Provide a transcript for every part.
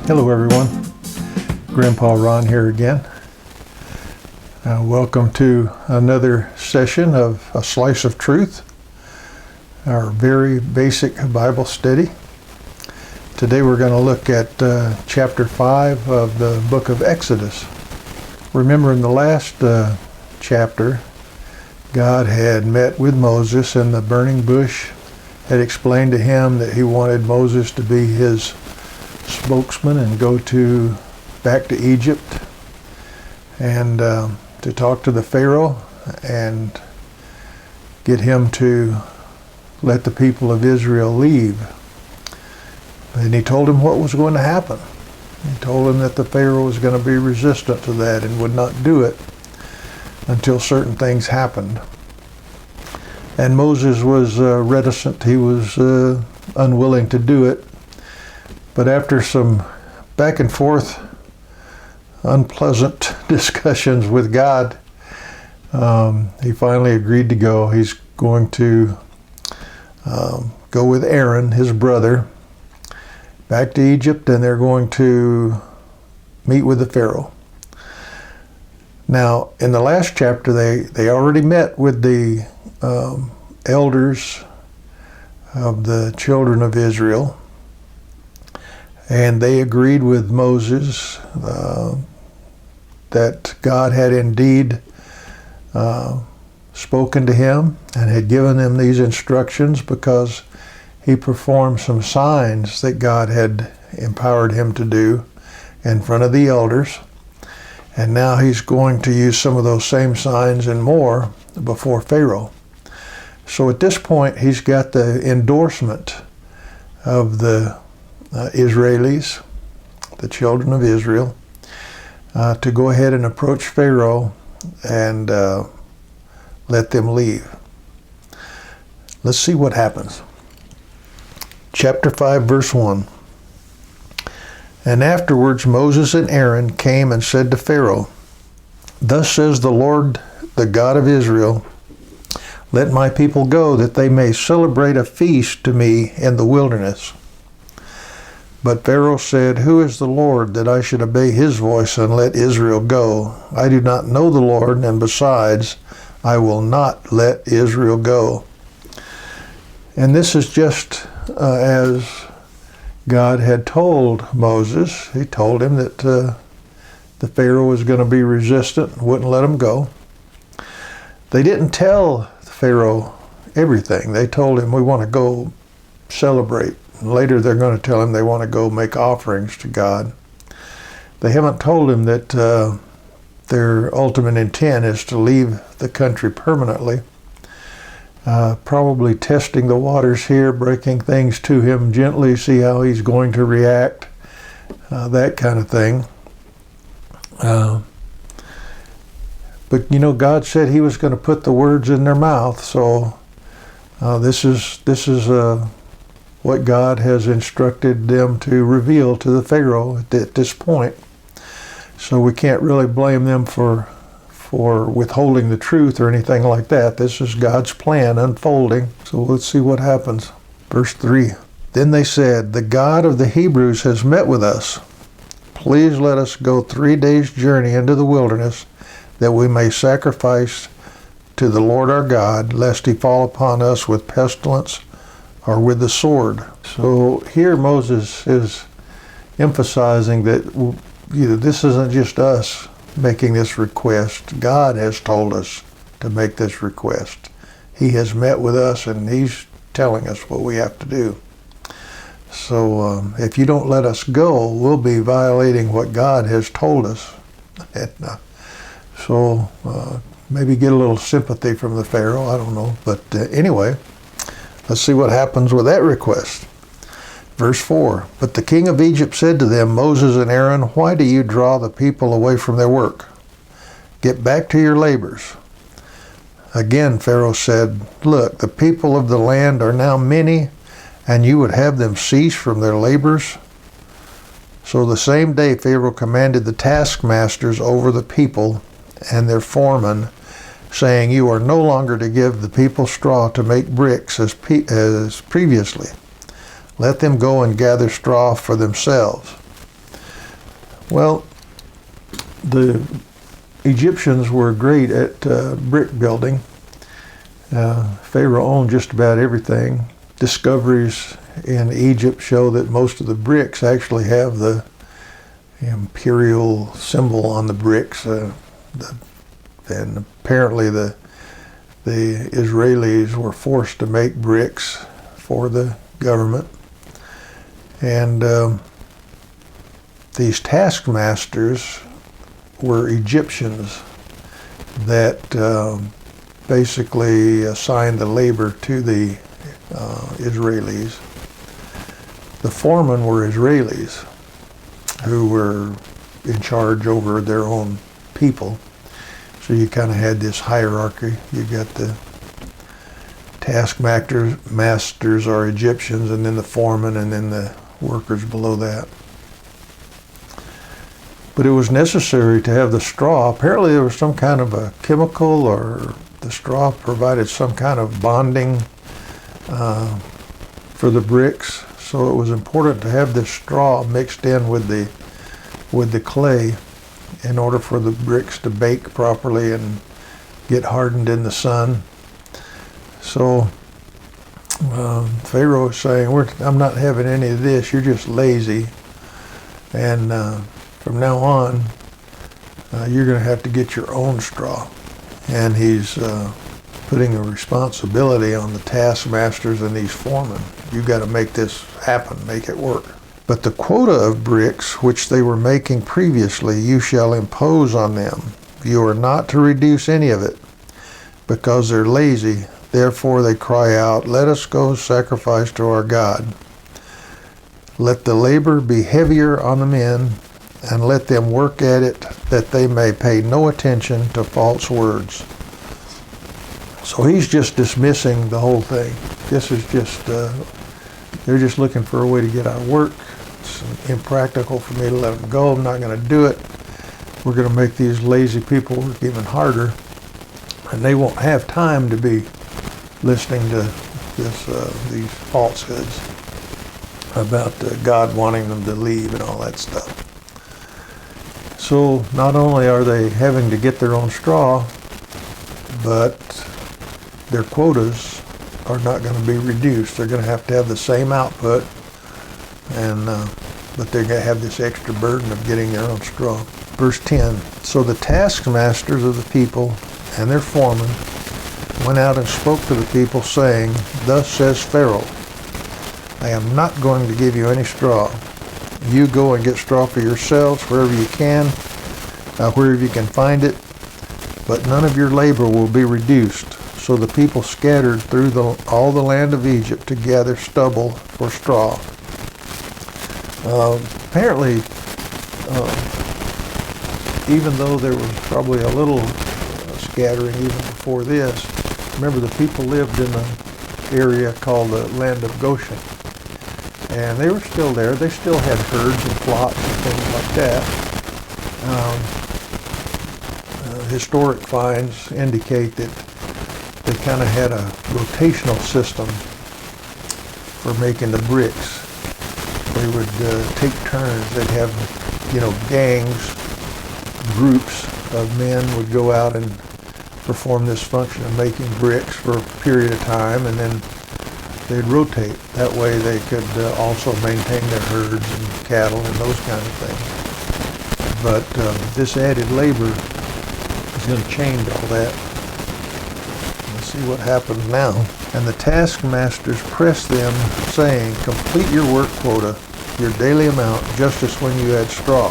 Hello everyone, Grandpa Ron here again. Welcome to another session of A Slice of Truth, our very basic Bible study. Today we're going to look at chapter 5 of the book of Exodus. Remember in the last chapter, God had met with Moses in the burning bush, had explained to him that he wanted Moses to be his spokesman and go back to Egypt and to talk to the Pharaoh and get him to let the people of Israel leave. And he told him what was going to happen. He told him that the Pharaoh was going to be resistant to that and would not do it until certain things happened. And Moses was reticent. He was unwilling to do it. But after some back and forth, unpleasant discussions with God, he finally agreed to go. He's going to go with Aaron, his brother, back to Egypt, and they're going to meet with the Pharaoh. Now, in the last chapter, they already met with the elders of the children of Israel, and they agreed with Moses that God had indeed spoken to him and had given them these instructions because he performed some signs that God had empowered him to do in front of the elders. And now he's going to use some of those same signs and more before Pharaoh. So at this point, he's got the endorsement of the Israelis, the children of Israel, to go ahead and approach Pharaoh and let them leave. Let's see what happens. Chapter 5, verse 1. And afterwards Moses and Aaron came and said to Pharaoh, "Thus says the Lord, the God of Israel, let my people go, that they may celebrate a feast to me in the wilderness." But Pharaoh said, "Who is the Lord, that I should obey his voice and let Israel go? I do not know the Lord, and besides, I will not let Israel go." And this is just as God had told Moses. He told him that the Pharaoh was going to be resistant and wouldn't let him go. They didn't tell the Pharaoh everything. They told him, "We want to go celebrate." And later they're going to tell him they want to go make offerings to God. They haven't told him that their ultimate intent is to leave the country permanently. Probably testing the waters here, breaking things to him gently, see how he's going to react, that kind of thing. But you know, God said he was going to put the words in their mouth, so this is what God has instructed them to reveal to the Pharaoh at this point. So we can't really blame them for withholding the truth or anything like that. This is God's plan unfolding. So let's see what happens. Verse 3. Then they said, "The God of the Hebrews has met with us. Please let us go 3 days' journey into the wilderness, that we may sacrifice to the Lord our God, lest he fall upon us with pestilence or with the sword." So here Moses is emphasizing that this isn't just us making this request. God has told us to make this request. He has met with us and he's telling us what we have to do. So if you don't let us go, we'll be violating what God has told us. And, so maybe get a little sympathy from the Pharaoh, I don't know. But anyway, let's see what happens with that request. Verse 4, "But the king of Egypt said to them, Moses and Aaron, why do you draw the people away from their work? Get back to your labors." Again, Pharaoh said, "Look, the people of the land are now many, and you would have them cease from their labors?" So the same day Pharaoh commanded the taskmasters over the people and their foremen, saying, "You are no longer to give the people straw to make bricks as previously. Let them go and gather straw for themselves." Well, the Egyptians were great at brick building. Pharaoh owned just about everything. Discoveries in Egypt show that most of the bricks actually have the imperial symbol on the bricks. And apparently the Israelis were forced to make bricks for the government. And these taskmasters were Egyptians that basically assigned the labor to the Israelis. The foremen were Israelis who were in charge over their own people. So you kind of had this hierarchy. You got the taskmasters are Egyptians, and then the foremen, and then the workers below that. But it was necessary to have the straw. Apparently there was some kind of a chemical, or the straw provided some kind of bonding for the bricks. So it was important to have this straw mixed in with the clay in order for the bricks to bake properly and get hardened in the sun. So Pharaoh was saying, I'm not having any of this, you're just lazy. And from now on, you're going to have to get your own straw. And he's putting a responsibility on the taskmasters and these foremen. You've got to make this happen, make it work. But the quota of bricks which they were making previously, you shall impose on them. You are not to reduce any of it, because they're lazy. Therefore they cry out, let us go sacrifice to our God. Let the labor be heavier on the men, and let them work at it, that they may pay no attention to false words. So he's just dismissing the whole thing. This is just, they're just looking for a way to get out of work. It's impractical for me to let them go. I'm not going to do it. We're going to make these lazy people work even harder. And they won't have time to be listening to these falsehoods about God wanting them to leave and all that stuff. So not only are they having to get their own straw, but their quotas are not going to be reduced. They're going to have the same output, and but they're going to have this extra burden of getting their own straw. Verse 10, so the taskmasters of the people and their foremen went out and spoke to the people, saying, thus says Pharaoh, I am not going to give you any straw. You go and get straw for yourselves wherever you can find it, but none of your labor will be reduced. So the people scattered through all the land of Egypt to gather stubble for straw. Apparently, even though there was probably a little scattering even before this, remember the people lived in an area called the land of Goshen. And they were still there. They still had herds and flocks and things like that. Historic finds indicate that they kind of had a rotational system for making the bricks. They would take turns. They'd have, gangs, groups of men would go out and perform this function of making bricks for a period of time, and then they'd rotate. That way they could also maintain their herds and cattle and those kind of things. But this added labor is going to change all that. Let's see what happens now. And the taskmasters pressed them, saying, complete your work quota, your daily amount, just as when you had straw.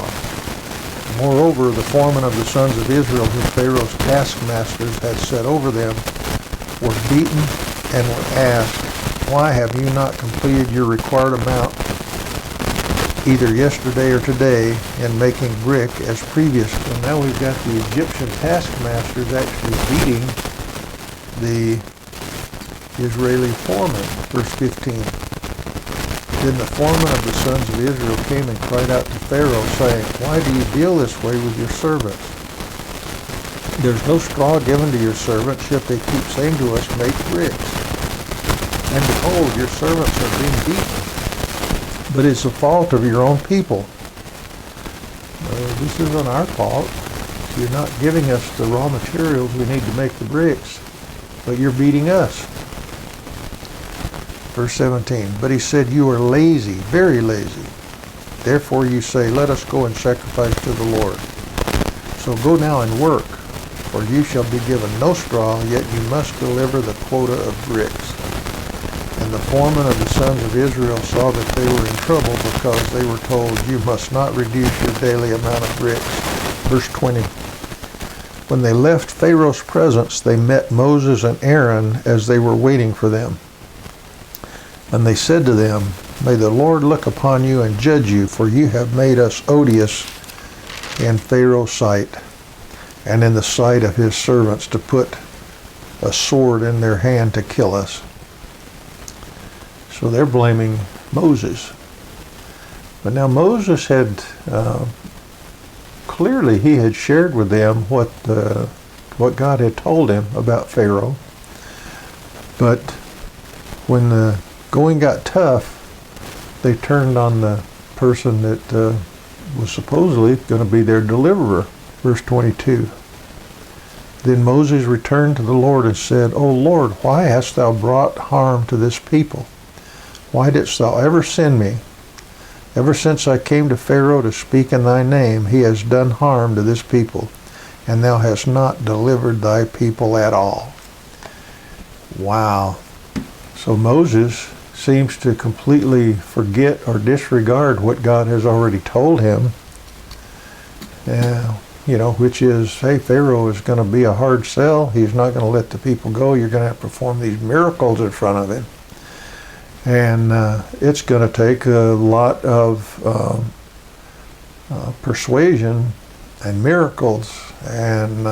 Moreover, the foremen of the sons of Israel, whom Pharaoh's taskmasters had set over them, were beaten and were asked, why have you not completed your required amount either yesterday or today in making brick as previous? So now we've got the Egyptian taskmasters actually beating the Israeli foreman. Verse 15. Then the foreman of the sons of Israel came and cried out to Pharaoh, saying, why do you deal this way with your servants? There's no straw given to your servants, yet they keep saying to us, make bricks. And behold, your servants are being beaten. But it's the fault of your own people. this isn't our fault. You're not giving us the raw materials we need to make the bricks, but you're beating us. Verse 17, but he said, you are lazy, very lazy. Therefore you say, let us go and sacrifice to the Lord. So go now and work, for you shall be given no straw, yet you must deliver the quota of bricks. And the foreman of the sons of Israel saw that they were in trouble, because they were told, you must not reduce your daily amount of bricks. Verse 20. When they left Pharaoh's presence, they met Moses and Aaron as they were waiting for them. And they said to them, may the Lord look upon you and judge you, for you have made us odious in Pharaoh's sight, and in the sight of his servants, to put a sword in their hand to kill us. So they're blaming Moses. But now Moses had, clearly he had shared with them what God had told him about Pharaoh. But when the going got tough, they turned on the person that was supposedly going to be their deliverer. Verse 22. Then Moses returned to the Lord and said, O Lord, why hast thou brought harm to this people? Why didst thou ever send me? Ever since I came to Pharaoh to speak in thy name, he has done harm to this people, and thou hast not delivered thy people at all. Wow. So Moses seems to completely forget or disregard what God has already told him, which is, hey, Pharaoh is going to be a hard sell. He's not going to let the people go. You're going to have to perform these miracles in front of him. And it's going to take a lot of persuasion and miracles and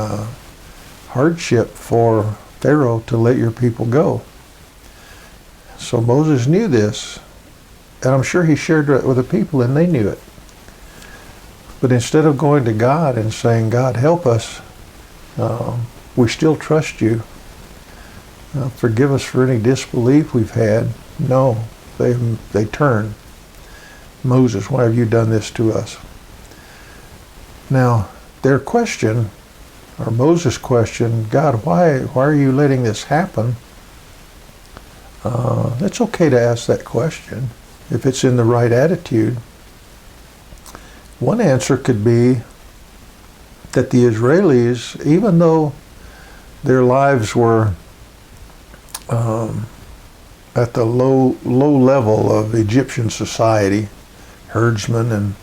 hardship for Pharaoh to let your people go. So Moses knew this, and I'm sure he shared it with the people, and they knew it. But instead of going to God and saying, God, help us, we still trust you. Forgive us for any disbelief we've had. No, they turn. Moses, why have you done this to us? Now, their question, or Moses' question, God, why are you letting this happen? It's okay to ask that question if it's in the right attitude. One answer could be that the Israelis, even though their lives were at the low level of Egyptian society, herdsmen and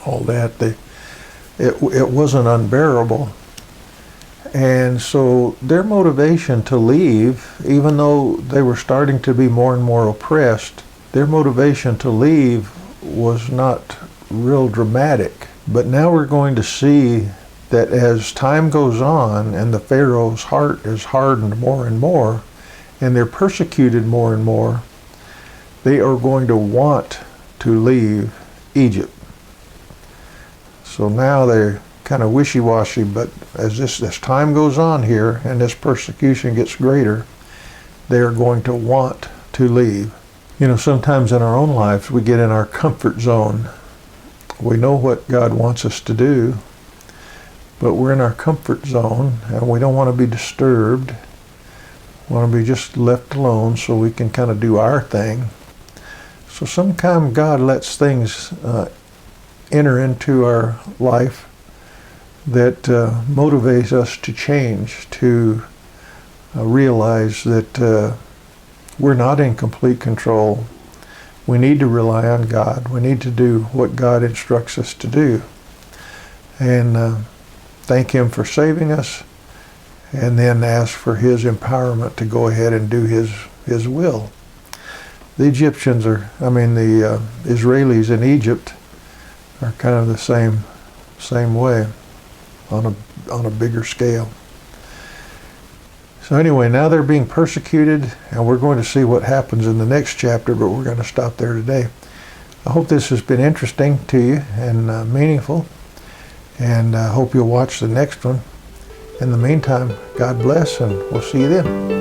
all that, it wasn't unbearable. And so their motivation to leave, even though they were starting to be more and more oppressed, their motivation to leave was not real dramatic. But now we're going to see that as time goes on and the Pharaoh's heart is hardened more and more, and they're persecuted more and more, they are going to want to leave Egypt. So now they're kind of wishy-washy, but as this time goes on here and this persecution gets greater, they're going to want to leave. Sometimes in our own lives we get in our comfort zone. We know what God wants us to do, but we're in our comfort zone and we don't want to be disturbed. We want to be just left alone so we can kind of do our thing. So sometimes God lets things enter into our life that motivates us to change, to realize that we're not in complete control. We need to rely on God. We need to do what God instructs us to do. And thank Him for saving us, and then ask for His empowerment to go ahead and do His will. The Israelis in Egypt are kind of the same way, on a bigger scale. So anyway, now they're being persecuted, and we're going to see what happens in the next chapter, but we're going to stop there today. I hope this has been interesting to you and meaningful, and I hope you'll watch the next one. In the meantime, God bless, and we'll see you then.